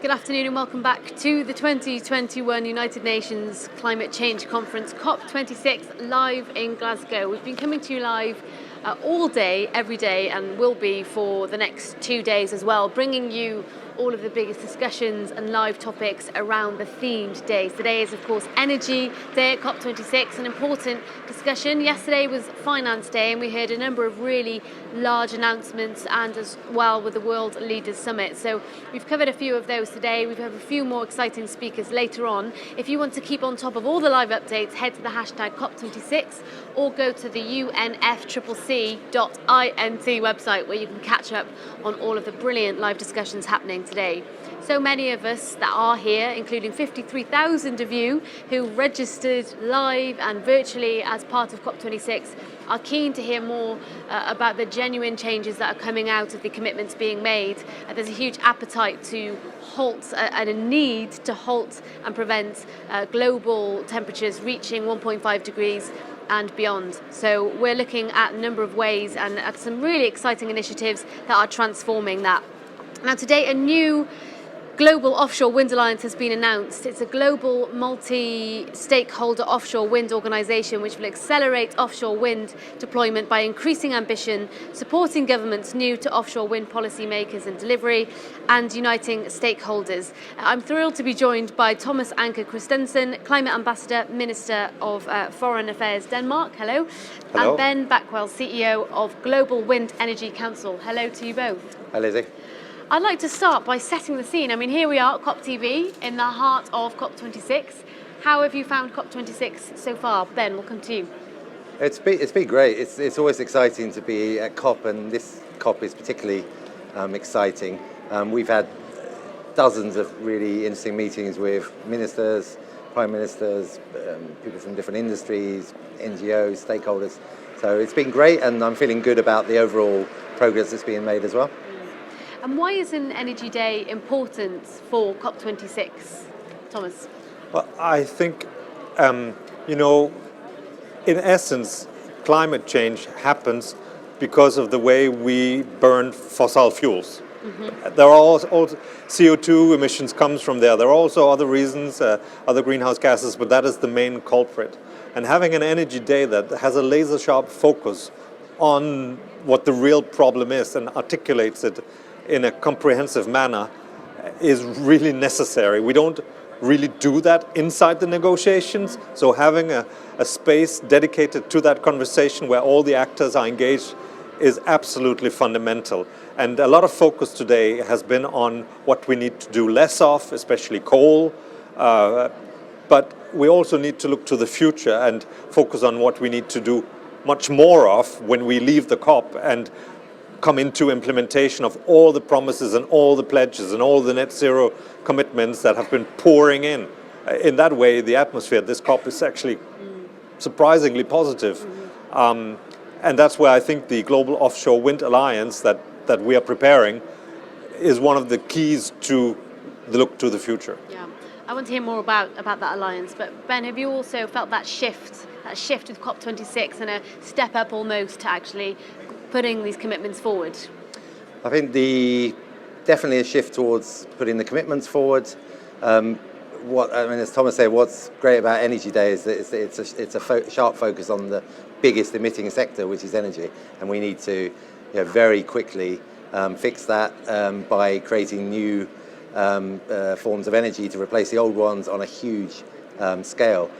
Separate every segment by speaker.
Speaker 1: Good afternoon and welcome back to the 2021 United Nations Climate Change Conference, COP26, live in Glasgow. We've been coming to you live all day, every day, and will be for the next 2 days as well, bringing you all of the biggest discussions and live topics around the themed days. Today is, of course, Energy Day at COP26, an important discussion. Yesterday was Finance Day, and we heard a number of really large announcements, and as well with the World Leaders Summit. So we've covered a few of those today. We've had a few more exciting speakers later on. If you want to keep on top of all the live updates, head to the hashtag COP26 or go to the UNFCCC.int website, where you can catch up on all of the brilliant live discussions happening today. So many of us that are here, including 53,000 of you who registered live and virtually as part of COP26, are keen to hear more about the genuine changes that are coming out of the commitments being made. There's a huge appetite to halt and a need to halt and prevent global temperatures reaching 1.5 degrees and beyond. So we're looking at a number of ways and at some really exciting initiatives that are transforming that. Now today, a new Global Offshore Wind Alliance has been announced. It's a global multi-stakeholder offshore wind organisation which will accelerate offshore wind deployment by increasing ambition, supporting governments new to offshore wind policy makers and delivery, and uniting stakeholders. I'm thrilled to be joined by Tomas Christensen, Climate Ambassador, Minister of Foreign Affairs Denmark. Hello.
Speaker 2: Hello.
Speaker 1: And Ben Backwell, CEO of Global Wind Energy Council. Hello to you both.
Speaker 2: Hi, Lizzie.
Speaker 1: I'd like to start by setting the scene. I mean, here we are at COPTV in the heart of COP26. How have you found COP26 so far? Ben, we'll come to you.
Speaker 2: It's been great. It's always exciting to be at COP, and this COP is particularly exciting. We've had dozens of really interesting meetings with ministers, prime ministers, people from different industries, NGOs, stakeholders. So it's been great, and I'm feeling good about the overall progress that's being made as well.
Speaker 1: And why is an Energy Day important for COP26, Tomas?
Speaker 3: Well, I think, in essence, climate change happens because of the way we burn fossil fuels. Mm-hmm. There are also CO2 emissions comes from there. There are also other reasons, other greenhouse gases, but that is the main culprit. And having an Energy Day that has a laser-sharp focus on what the real problem is and articulates it in a comprehensive manner is really necessary. We don't really do that inside the negotiations, so having a space dedicated to that conversation where all the actors are engaged is absolutely fundamental. And a lot of focus today has been on what we need to do less of, especially coal, but we also need to look to the future and focus on what we need to do much more of when we leave the COP and come into implementation of all the promises and all the pledges and all the net zero commitments that have been pouring in. In that way, the atmosphere at this COP is actually surprisingly positive. And that's where I think the Global Offshore Wind Alliance that we are preparing is one of the keys to the look to the future.
Speaker 1: Yeah, I want to hear more about that alliance, but Ben, have you also felt that shift with COP26 and a step up almost to actually putting these commitments forward?
Speaker 2: I think definitely a shift towards putting the commitments forward. As Thomas said, what's great about Energy Day is that it's a sharp focus on the biggest emitting sector, which is energy, and we need to very quickly fix that by creating new forms of energy to replace the old ones on a huge scale.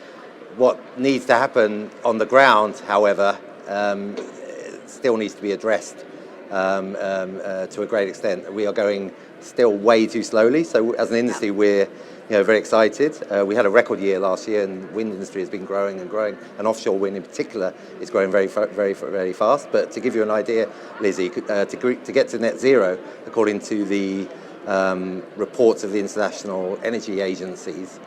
Speaker 2: What needs to happen on the ground, however, still needs to be addressed to a great extent. We are going still way too slowly. So as an industry, we're very excited. We had a record year last year, and the wind industry has been growing and growing, and offshore wind in particular is growing very, very, very fast. But to give you an idea, Lizzie, to get to net zero, according to the reports of the international energy agencies,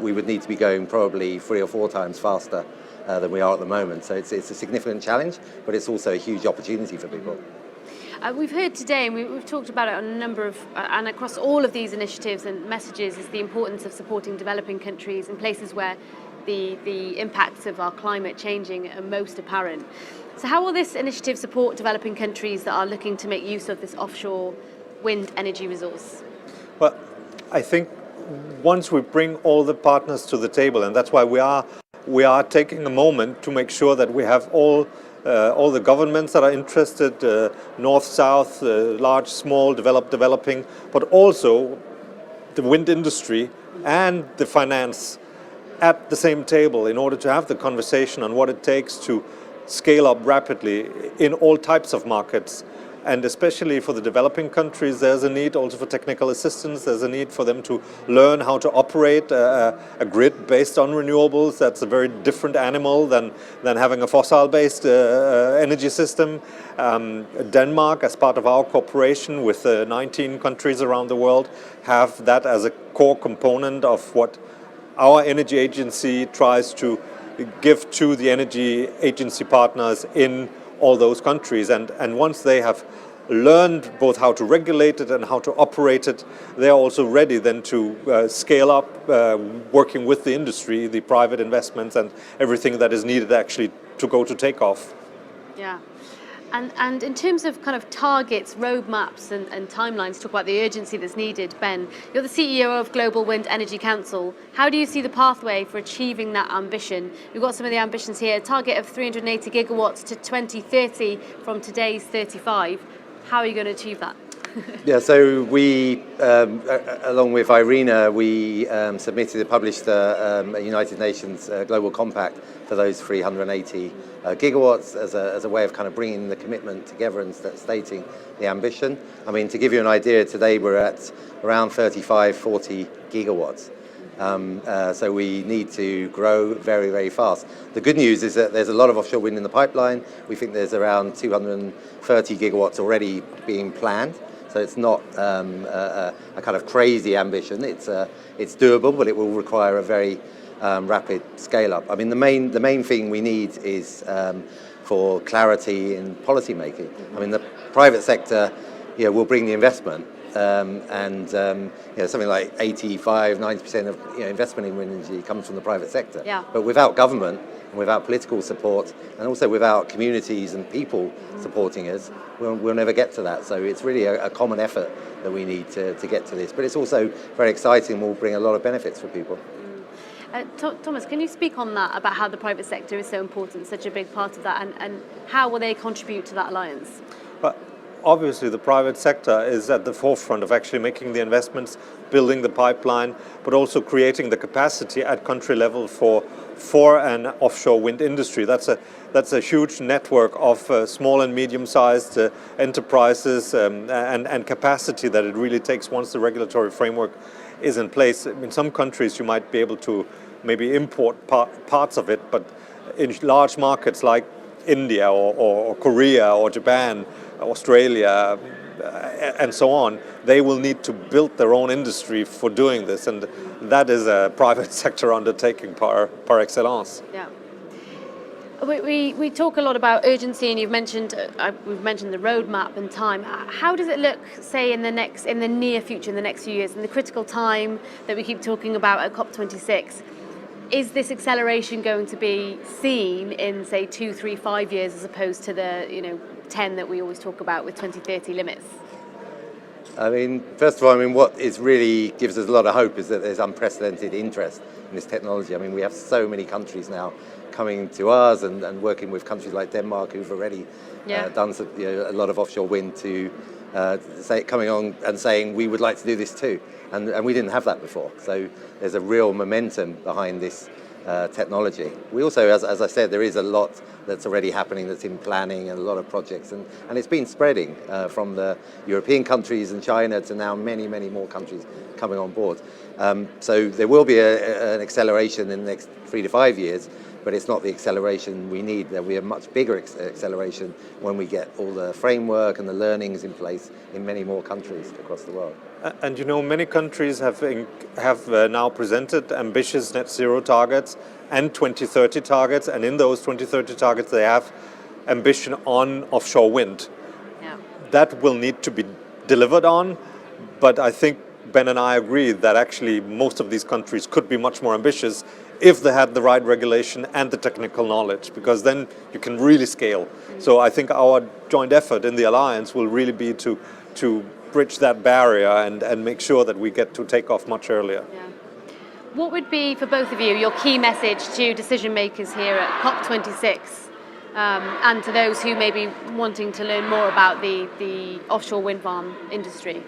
Speaker 2: we would need to be going probably 3 or 4 times faster than we are at the moment. So it's a significant challenge, but it's also a huge opportunity for people.
Speaker 1: We've heard today, and we've talked about it on a number of, and across all of these initiatives and messages, is the importance of supporting developing countries in places where the impacts of our climate changing are most apparent. So how will this initiative support developing countries that are looking to make use of this offshore wind energy resource?
Speaker 3: Well, I think once we bring all the partners to the table, and that's why we are taking a moment to make sure that we have all the governments that are interested, north, south, large, small, developed, developing, but also the wind industry and the finance at the same table in order to have the conversation on what it takes to scale up rapidly in all types of markets. And especially for the developing countries, there's a need also for technical assistance. There's a need for them to learn how to operate a grid based on renewables. That's a very different animal than having a fossil-based energy system. Denmark, as part of our cooperation with 19 countries around the world, have that as a core component of what our energy agency tries to give to the energy agency partners in all those countries, and once they have learned both how to regulate it and how to operate it, they are also ready then to scale up, working with the industry, the private investments and everything that is needed actually to go to takeoff.
Speaker 1: Yeah. And in terms of kind of targets, roadmaps and timelines, talk about the urgency that's needed. Ben, you're the CEO of Global Wind Energy Council. How do you see the pathway for achieving that ambition? We've got some of the ambitions here. A target of 380 gigawatts to 2030 from today's 35. How are you going to achieve that?
Speaker 2: Yeah, so we, along with Irina, we submitted and published a United Nations Global Compact for those 380 gigawatts as a way of kind of bringing the commitment together and stating the ambition. I mean, to give you an idea, today we're at around 35, 40 gigawatts. So we need to grow very, very fast. The good news is that there's a lot of offshore wind in the pipeline. We think there's around 230 gigawatts already being planned. So it's not a kind of crazy ambition. It's doable, but it will require a very rapid scale up. I mean, the main thing we need is for clarity in policy making. I mean, the private sector, will bring the investment, and something like 85-90% of investment in wind energy comes from the private sector.
Speaker 1: Yeah.
Speaker 2: But without government and without political support, and also without communities and people supporting us, we'll never get to that. So it's really a common effort that we need to get to this. But it's also very exciting and will bring a lot of benefits for people.
Speaker 1: Tomas, can you speak on that, about how the private sector is so important, such a big part of that, and how will they contribute to that alliance?
Speaker 3: But obviously the private sector is at the forefront of actually making the investments, building the pipeline, but also creating the capacity at country level for an offshore wind industry. That's a huge network of small and medium-sized enterprises and capacity that it really takes once the regulatory framework is in place. In some countries you might be able to maybe import parts of it, but in large markets like India or Korea or Japan, Australia, and so on, they will need to build their own industry for doing this, and that is a private sector undertaking par excellence.
Speaker 1: Yeah. We talk a lot about urgency, and we've mentioned the roadmap and time. How does it look, say, in the near future, in the next few years, in the critical time that we keep talking about at COP26? Is this acceleration going to be seen in, say, 2, 3, 5 years, as opposed to the 10 that we always talk about with 2030 limits?
Speaker 2: I mean, first of all, what really gives us a lot of hope is that there's unprecedented interest in this technology. I mean, we have so many countries now coming to us and working with countries like Denmark, who've already done a lot of offshore wind, to coming on and saying we would like to do this too. And we didn't have that before. So there's a real momentum behind this technology. We also, as I said, there is a lot that's already happening, that's in planning, and a lot of projects, and it's been spreading from the European countries and China to now many, many more countries coming on board. So there will be an acceleration in the next 3 to 5 years, but it's not the acceleration we need. There'll be a much bigger acceleration when we get all the framework and the learnings in place in many more countries across the world.
Speaker 3: And many countries have now presented ambitious net zero targets and 2030 targets, and in those 2030 targets they have ambition on offshore wind.
Speaker 1: Yeah.
Speaker 3: That will need to be delivered on, but I think Ben and I agree that actually most of these countries could be much more ambitious if they had the right regulation and the technical knowledge, because then you can really scale. So I think our joint effort in the Alliance will really be to bridge that barrier and make sure that we get to take off much earlier.
Speaker 1: Yeah. What would be, for both of you, your key message to decision makers here at COP26 and to those who may be wanting to learn more about the offshore wind farm industry?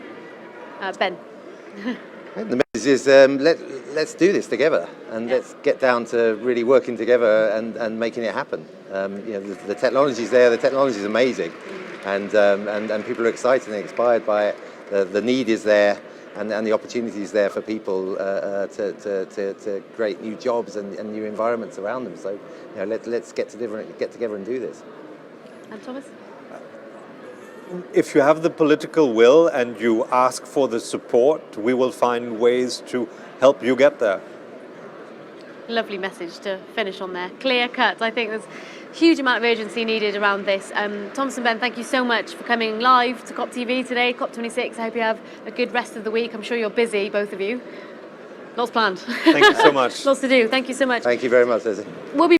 Speaker 1: Ben?
Speaker 2: The message is let's do this together, and let's get down to really working together and making it happen. The technology's there, the technology's amazing, and people are excited and inspired by it. The need is there, and the opportunity is there for people to create new jobs and new environments around them. So let's get together and do this.
Speaker 1: And Thomas?
Speaker 3: If you have the political will and you ask for the support, we will find ways to help you get there.
Speaker 1: Lovely message to finish on there. Clear cut. I think there's a huge amount of urgency needed around this. Thomas and Ben, thank you so much for coming live to COPTV today, COP26. I hope you have a good rest of the week. I'm sure you're busy, both of you. Lots planned.
Speaker 3: Thank you so much.
Speaker 1: Lots to do. Thank you so much.
Speaker 2: Thank you very much, Lizzie.
Speaker 1: We'll be